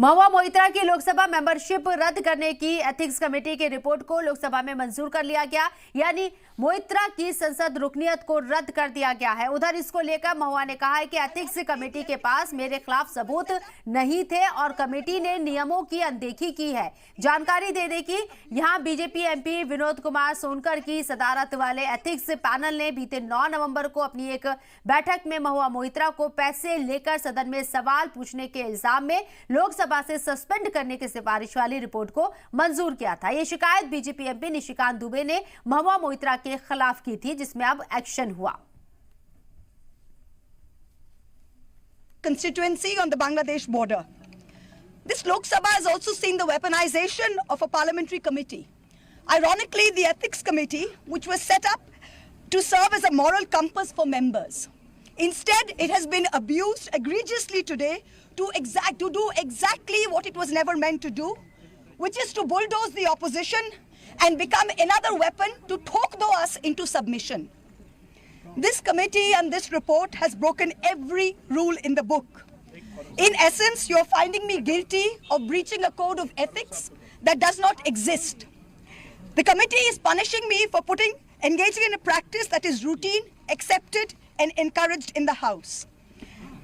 महुआ मोइत्रा की लोकसभा मेंबरशिप रद्द करने की एथिक्स कमेटी की रिपोर्ट को लोकसभा में मंजूर कर लिया गया, यानी मोइत्रा की संसद रुकनियत को रद्द कर दिया गया है। उधर इसको लेकर महुआ ने कहा है कि एथिक्स कमेटी के पास मेरे खिलाफ सबूत नहीं थे और कमेटी ने नियमों की अनदेखी की है। जानकारी दे दें कि यहां बीजेपी एमपी विनोद कुमार सोनकर की सदारत वाले एथिक्स पैनल ने बीते 9 नवंबर को अपनी एक बैठक में महुआ मोइत्रा को पैसे लेकर सदन में सवाल पूछने के इल्जाम में लोकसभा से सस्पेंड करने की सिफारिश वाली रिपोर्ट को मंजूर किया था। यह शिकायत बीजेपी एमपी निशिकांत दुबे ने महुआ मोइत्रा के खिलाफ की थी, जिसमें अब एक्शन हुआ। Constituency on the Bangladesh border. This Lok Sabha has also seen the weaponization of a parliamentary committee. Ironically, the ethics committee, which was set up to serve as a moral compass for members. Instead, it has been abused egregiously today to do exactly what it was never meant to do, which is to bulldoze the opposition and become another weapon to talk us into submission. This committee and this report has broken every rule in the book. In essence, you are finding me guilty of breaching a code of ethics that does not exist. The committee is punishing me for engaging in a practice that is routine, accepted, and encouraged in the House.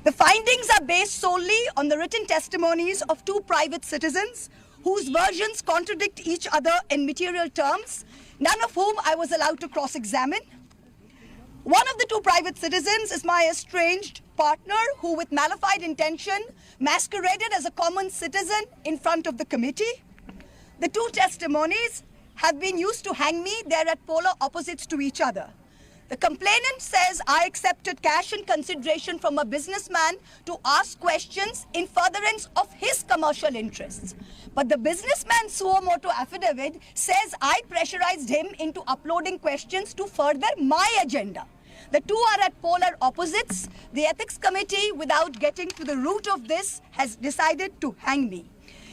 The findings are based solely on the written testimonies of 2 private citizens whose versions contradict each other in material terms, none of whom I was allowed to cross-examine. One of the 2 private citizens is my estranged partner who, with malified intention, masqueraded as a common citizen in front of the committee. The 2 testimonies have been used to hang me. They're at polar opposites to each other. The complainant says I accepted cash in consideration from a businessman to ask questions in furtherance of his commercial interests. But the businessman's suo motu affidavit says I pressurized him into uploading questions to further my agenda. The 2 are at polar opposites. The ethics committee, without getting to the root of this, has decided to hang me.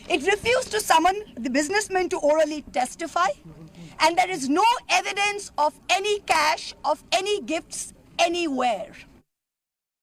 It refused to summon the businessman to orally testify, and there is no evidence of any cash, of any gifts anywhere.